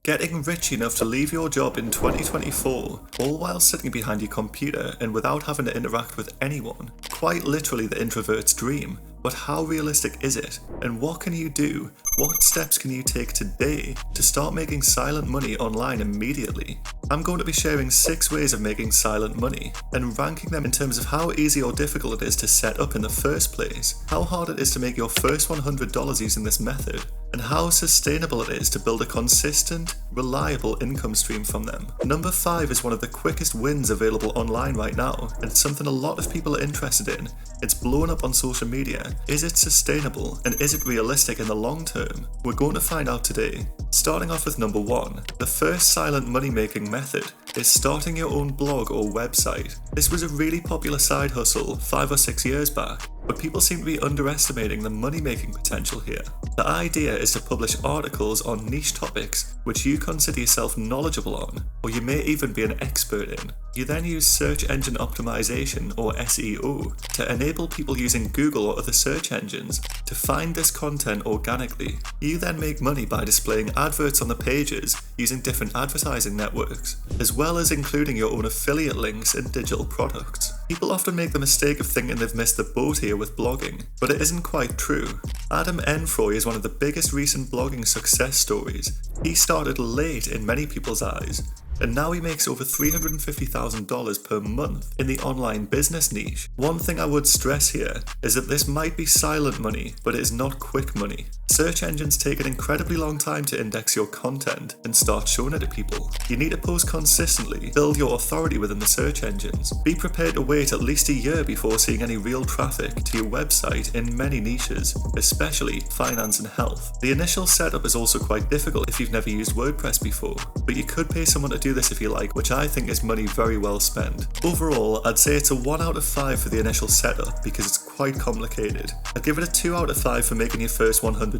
Getting rich enough to leave your job in 2024, all while sitting behind your computer and without having to interact with anyone. Quite literally the introvert's dream. But how realistic is it? And what can you do? What steps can you take today to start making silent money online immediately? I'm going to be sharing 6 ways of making silent money and ranking them in terms of how easy or difficult it is to set up in the first place, how hard it is to make your first $100 using this method, and how sustainable it is to build a consistent, reliable income stream from them. Number 5 is one of the quickest wins available online right now, and it's something a lot of people are interested in. It's blown up on social media. Is it sustainable, and is it realistic in the long term? We're going to find out today. Starting off with number 1, the first silent money making method is starting your own blog or website. This was a really popular side hustle 5 or 6 years back, but people seem to be underestimating the money-making potential here. The idea is to publish articles on niche topics which you consider yourself knowledgeable on, or you may even be an expert in. You then use search engine optimization, or SEO, to enable people using Google or other search engines to find this content organically. You then make money by displaying adverts on the pages using different advertising networks, as well as including your own affiliate links and digital products. People often make the mistake of thinking they've missed the boat here with blogging, but it isn't quite true. Adam Enfroy is one of the biggest recent blogging success stories. He started late in many people's eyes, and now he makes over $350,000 per month in the online business niche. One thing I would stress here is that this might be silent money, but it is not quick money. Search engines take an incredibly long time to index your content and start showing it to people. You need to post consistently, build your authority within the search engines. Be prepared to wait at least a year before seeing any real traffic to your website in many niches, especially finance and health. The initial setup is also quite difficult if you've never used WordPress before, but you could pay someone to do this if you like, which I think is money very well spent. Overall, I'd say it's a 1 out of 5 for the initial setup because it's quite complicated. I'd give it a 2 out of 5 for making your first $100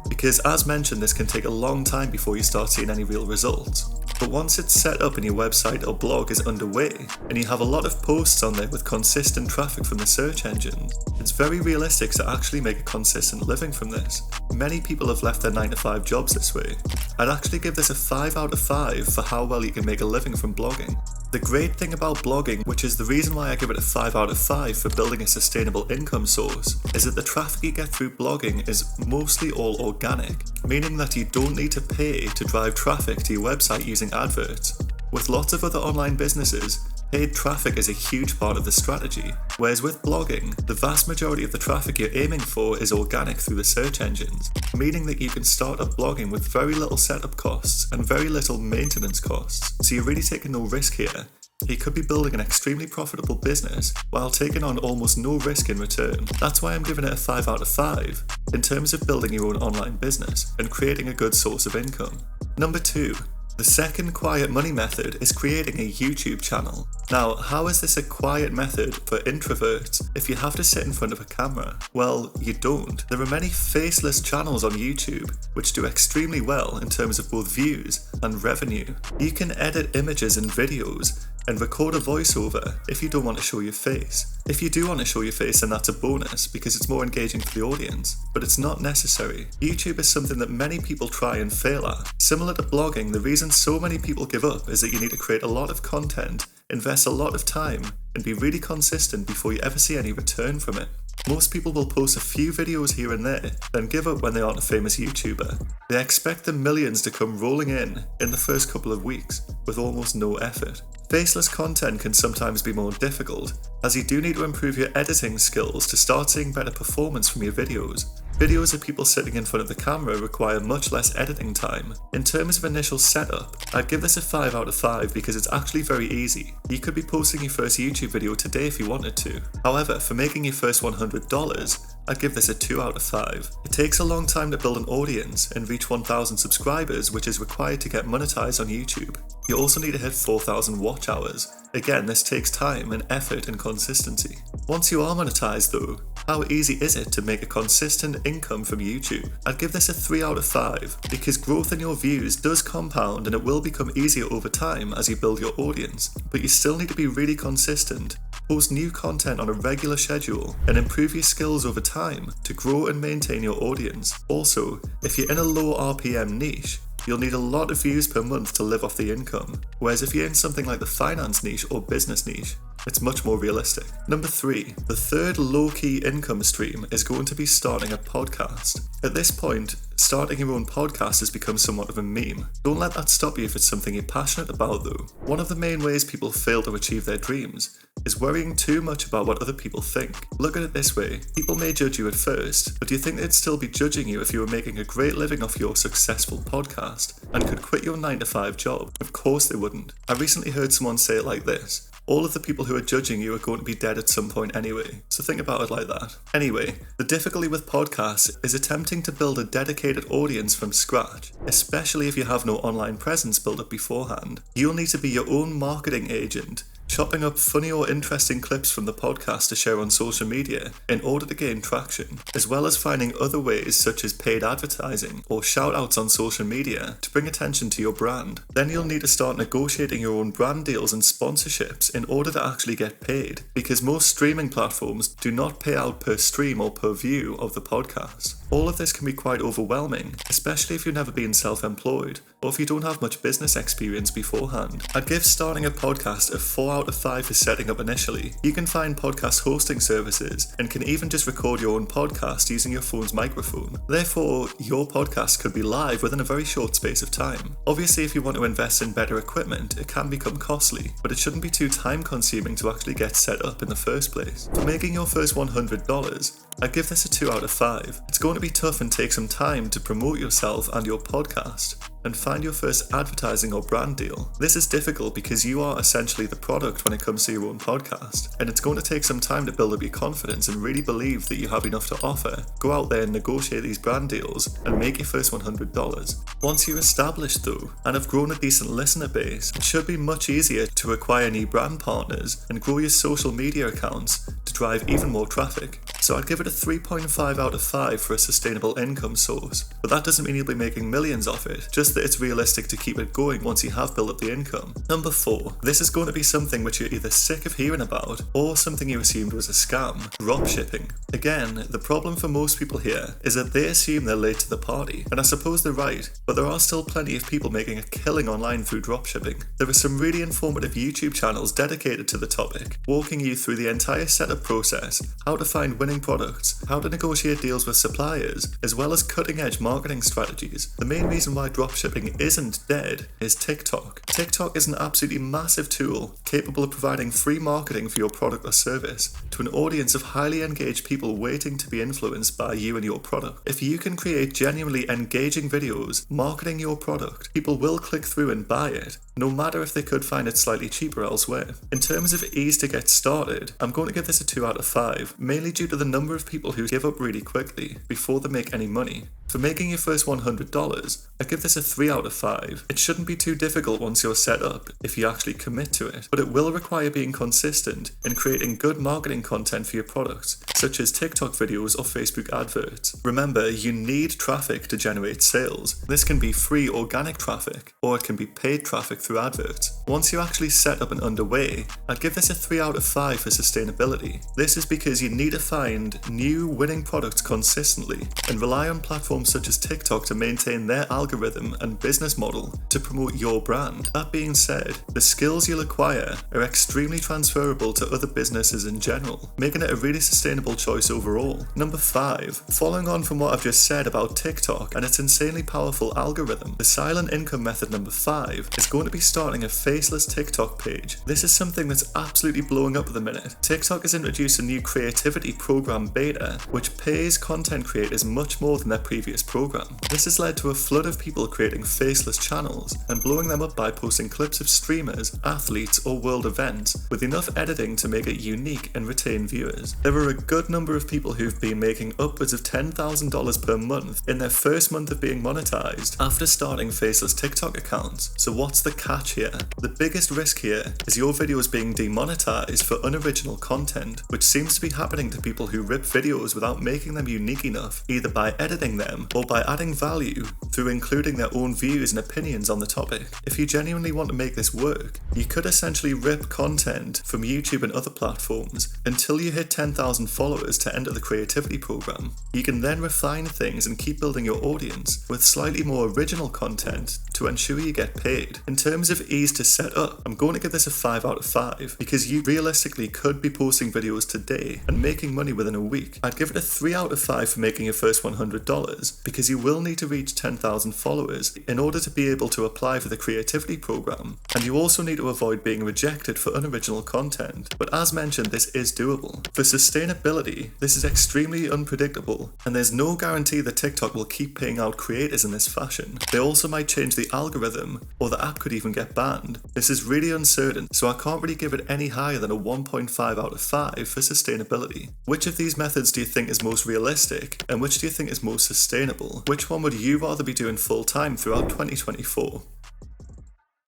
because, as mentioned, this can take a long time before you start seeing any real results. But once it's set up and your website or blog is underway, and you have a lot of posts on there with consistent traffic from the search engines, it's very realistic to actually make a consistent living from this. Many people have left their 9-to-5 jobs this way. I'd actually give this a 5 out of 5 for how well you can make a living from blogging. The great thing about blogging, which is the reason why I give it a 5 out of 5 for building a sustainable income source, is that the traffic you get through blogging is mostly all organic, meaning that you don't need to pay to drive traffic to your website using adverts. With lots of other online businesses, paid traffic is a huge part of the strategy, whereas with blogging, the vast majority of the traffic you're aiming for is organic through the search engines, meaning that you can start up blogging with very little setup costs and very little maintenance costs, so you're really taking no risk here. You could be building an extremely profitable business while taking on almost no risk in return. That's why I'm giving it a 5 out of 5 in terms of building your own online business and creating a good source of income. Number 2. The second quiet money method is creating a YouTube channel. Now, how is this a quiet method for introverts if you have to sit in front of a camera? Well, you don't. There are many faceless channels on YouTube which do extremely well in terms of both views and revenue. You can edit images and videos and record a voiceover if you don't want to show your face. If you do want to show your face, then that's a bonus because it's more engaging for the audience, but it's not necessary. YouTube is something that many people try and fail at. Similar to blogging, the reason so many people give up is that you need to create a lot of content, invest a lot of time, and be really consistent before you ever see any return from it. Most people will post a few videos here and there, then give up when they aren't a famous YouTuber. They expect the millions to come rolling in the first couple of weeks, with almost no effort. Faceless content can sometimes be more difficult, as you do need to improve your editing skills to start seeing better performance from your videos. Videos of people sitting in front of the camera require much less editing time. In terms of initial setup, I'd give this a 5 out of 5 because it's actually very easy. You could be posting your first YouTube video today if you wanted to. However, for making your first $100, I'd give this a 2 out of 5. It takes a long time to build an audience and reach 1,000 subscribers, which is required to get monetized on YouTube. You also need to hit 4,000 watch hours. Again, this takes time and effort and consistency. Once you are monetized though, how easy is it to make a consistent income from YouTube? I'd give this a 3 out of 5 because growth in your views does compound and it will become easier over time as you build your audience, but you still need to be really consistent. Post new content on a regular schedule and improve your skills over time to grow and maintain your audience. Also, if you're in a low RPM niche, you'll need a lot of views per month to live off the income. Whereas if you're in something like the finance niche or business niche, it's much more realistic. Number 3, the third low-key income stream is going to be starting a podcast. At this point, starting your own podcast has become somewhat of a meme. Don't let that stop you if it's something you're passionate about though. One of the main ways people fail to achieve their dreams is worrying too much about what other people think. Look at it this way, people may judge you at first, but do you think they'd still be judging you if you were making a great living off your successful podcast and could quit your 9-to-5 job? Of course they wouldn't. I recently heard someone say it like this: all of the people who are judging you are going to be dead at some point anyway, so think about it like that. Anyway, the difficulty with podcasts is attempting to build a dedicated audience from scratch, especially if you have no online presence built up beforehand. You'll need to be your own marketing agent, chopping up funny or interesting clips from the podcast to share on social media in order to gain traction, as well as finding other ways such as paid advertising or shout-outs on social media to bring attention to your brand. Then you'll need to start negotiating your own brand deals and sponsorships in order to actually get paid, because most streaming platforms do not pay out per stream or per view of the podcast. All of this can be quite overwhelming, especially if you've never been self-employed or if you don't have much business experience beforehand. I'd give starting a podcast a 4 out of 5 for setting up initially. You can find podcast hosting services and can even just record your own podcast using your phone's microphone. Therefore, your podcast could be live within a very short space of time. Obviously, if you want to invest in better equipment, it can become costly, but it shouldn't be too time-consuming to actually get set up in the first place. For making your first $100, I'd give this a 2 out of 5. It's going to be tough and take some time to promote yourself and your podcast and find your first advertising or brand deal. This is difficult because you are essentially the product when it comes to your own podcast, and it's going to take some time to build up your confidence and really believe that you have enough to offer. Go out there and negotiate these brand deals and make your first $100. Once you're established though, and have grown a decent listener base, it should be much easier to acquire new brand partners and grow your social media accounts to drive even more traffic. So I'd give it a 3.5 out of 5 for a sustainable income source. But that doesn't mean you'll be making millions off it, just that it's realistic to keep it going once you have built up the income. Number 4. This is going to be something which you're either sick of hearing about or something you assumed was a scam: dropshipping. Again, the problem for most people here is that they assume they're late to the party, and I suppose they're right, but there are still plenty of people making a killing online through dropshipping. There are some really informative YouTube channels dedicated to the topic, walking you through the entire setup process, how to find winning products, how to negotiate deals with suppliers, as well as cutting-edge marketing strategies. The main reason why dropshipping isn't dead is TikTok. TikTok is an absolutely massive tool capable of providing free marketing for your product or service to an audience of highly engaged people waiting to be influenced by you and your product. If you can create genuinely engaging videos marketing your product, people will click through and buy it, no matter if they could find it slightly cheaper elsewhere. In terms of ease to get started, I'm going to give this a 2 out of 5, mainly due to the number of people who give up really quickly before they make any money. For making your first $100, I give this a 3 out of 5. It shouldn't be too difficult once you're set up if you actually commit to it, but it will require being consistent and creating good marketing content for your products, such as TikTok videos or Facebook adverts. Remember, you need traffic to generate sales. This can be free organic traffic, or it can be paid traffic through adverts. Once you're actually set up and underway, I'd give this a 3 out of 5 for sustainability. This is because you need to find new winning products consistently and rely on platforms such as TikTok to maintain their algorithm and business model to promote your brand. That being said, the skills you'll acquire are extremely transferable to other businesses in general, making it a really sustainable choice overall. Number 5. Following on from what I've just said about TikTok and its insanely powerful algorithm, the silent income method number 5 is going to be starting a faceless TikTok page. This is something that's absolutely blowing up at the minute. TikTok has introduced a new creativity program beta, which pays content creators much more than their previous program. This has led to a flood of people creating faceless channels and blowing them up by posting clips of streamers, athletes, or world events with enough editing to make it unique and retain viewers. There are a good number of people who've been making upwards of $10,000 per month in their first month of being monetized after starting faceless TikTok accounts. So what's the catch here? The The biggest risk here is your videos being demonetized for unoriginal content, which seems to be happening to people who rip videos without making them unique enough, either by editing them or by adding value through including their own views and opinions on the topic. If you genuinely want to make this work, you could essentially rip content from YouTube and other platforms until you hit 10,000 followers to enter the creativity program. You can then refine things and keep building your audience with slightly more original content to ensure you get paid. In terms of ease to set up, I'm going to give this a 5 out of 5 because you realistically could be posting videos today and making money within a week. I'd give it a 3 out of 5 for making your first $100 because you will need to reach 10,000 followers in order to be able to apply for the creativity program, and you also need to avoid being rejected for unoriginal content. But as mentioned, this is doable. For sustainability, this is extremely unpredictable, and there's no guarantee that TikTok will keep paying out creators in this fashion. They also might change the algorithm, or the app could even get banned. This is really uncertain, so I can't really give it any higher than a 1.5 out of 5 for sustainability. Which of these methods do you think is most realistic, and which do you think is most sustainable? Which one would you rather be doing full time throughout 2024?